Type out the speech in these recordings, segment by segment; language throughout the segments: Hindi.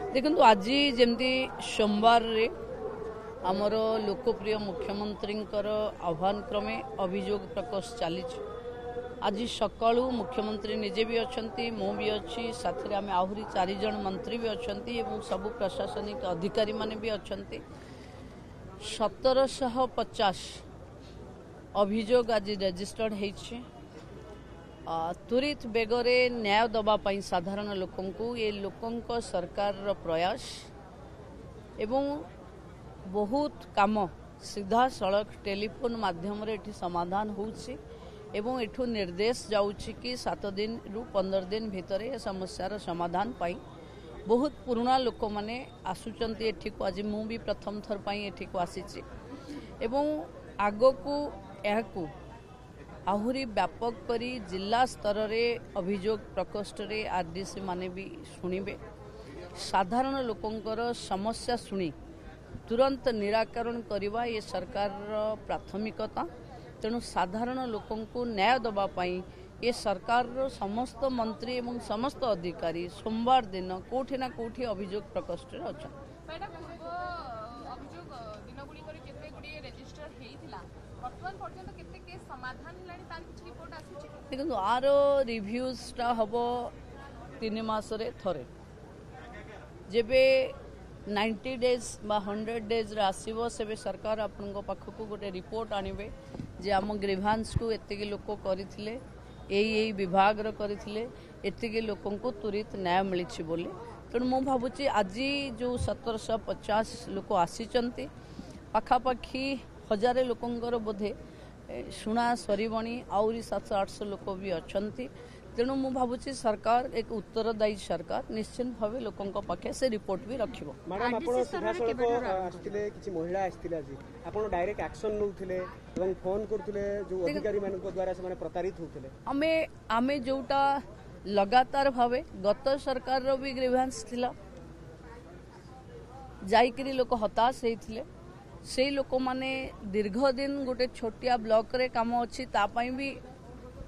देखो आज जमती सोमवार रे आमर लोकप्रिय मुख्यमंत्री आह्वान क्रमे अभियोग प्रकोष्ठ चली आज सकाळू मुख्यमंत्री निजे भी अच्छा मु भी अच्छी साथ में आहरी 4 जन मंत्री भी अच्छा सबू प्रशासनिक अधिकारी माने भी अच्छा 1750 अभियोग आज रजिस्टर्ड होइछि। त्वरित बेगरे न्याय दबापाई साधारण लोकंकु ये लोकंक सरकार प्रयास एवं बहुत काम सीधा सड़क टेलीफोन माध्यम रे समाधान होउछि एवं एठू निर्देश जाउछि कि 7 दिन रु 15 दिन भितर ए समस्यार समाधान पाई बहुत पुराना लोक माने आसुचंती एठी को आज मु भी प्रथम थर पाई एठी को आसीछि एवं आगो को एहाकू आहुरी व्यापक करी जिला स्तर रे अभियोग प्रकोष्ठ रे आरडीसी माने भी शुणिबे साधारण लोकंकर समस्या शुणी तुरंत निराकरण करवा ये सरकार प्राथमिकता तेणु साधारण लोकंकु न्याय दबा पाई ये सरकार समस्त मंत्री एवं समस्त अधिकारी सोमवार दिन कोठी ना कोठी अभियोग प्रकोष्ठ रे अच्छा। देखो आर रिव्यूजटा हम 3 मास थरे जेबे 90 डेज बा 100 डेज आसो से सरकार आपण पाखक गोटे रिपोर्ट आणवे जे आम ग्रीभांस को एतिकी लोक करथिले एई विभाग रो करथिले एतिकी लोकन को त्वरित न्याय मिलिछि बोली तेणु मु भाबुची आज जो 1750 लोक आसीचंती पाखापाखी 1000 लोकंकर बोधे शुणा सरीबणी आउरी 700-800 लोक भी अच्छी तेणु मु भावुची सरकार एक उत्तरदायी सरकार निश्चित भाव लोकों पाखे से रिपोर्ट भी रखिबो। मैडम आपण सीधासळक आस्तिले किछि महिला आस्तिले आज आपण डायरेक्ट एक्शन नउथिले एवं फोन करथिले जो अधिकारी मानक द्वारा से माने प्रतारित होथिले आमे जोटा लगातार भावे गत सरकार रो भी ग्रीवांस थिला जाईकरी लोक हताश हेथिले से लोक माने दीर्घ दिन गोटे छोटिया ब्लॉक रे काम अच्छी तापाई भी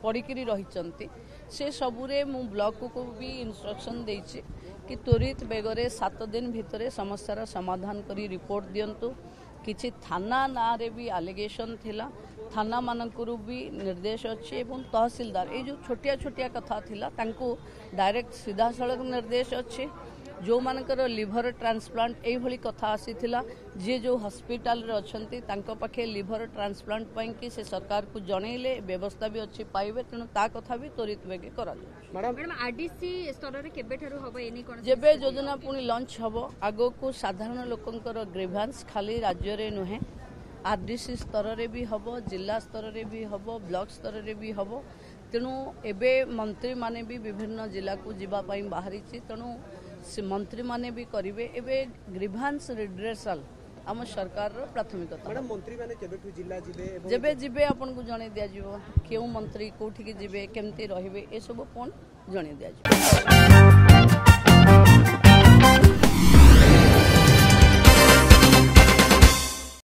पड़िकी रही से सबुरे मु ब्लॉक को भी इंस्ट्रक्शन देछि कि त्वरित बेगरे 7 दिन भितरे समस्यार समाधान करी रिपोर्ट दियंतु किछि थाना ना रे भी एलिगेशन थिला थाना मानकरू भी निर्देश अच्छे एवं तहसीलदार ये जो छोटिया छोटिया कथा थिला तांको डायरेक्ट सीधा सड़क निर्देश अच्छे जो मानकर लिभर ट्रांसप्लांट यही भली कथा आसीथिला जे जो हॉस्पिटल रे अछंती तांको पाखे लिभर ट्रांसप्लांट पाई कि से सरकार को जणैले व्यवस्था भी अच्छी पाइबे तेणु ता कथा भी त्वरित बेगे करा मैडम आरडीसी स्तर रे केबे ठरू होबो एनी कोन जेबे योजना पुनी लॉन्च हबो आगो को साधारण लोकंकर ग्रीवांस खाली राज्य रे नुहे आरडीसी स्तर रे भी हबो जिला स्तर रे भी हबो ब्लॉक स्तर रे भी हबो तेणु एबे मंत्री माने भी विभिन्न जिला को जीवा पाई बाहरी तेणु से मंत्री माने भी करिवे एबे ग्रीवांस रिड्रेसल आम सरकार प्राथमिकता। मैडम मंत्री माने केबेठु जिला जिबे जेबे जिबे आपन को जणे दिया जिवो केउ मंत्री कोठी के जिबे केमते रहिबे ए सब कोन जणे दिया जिवो।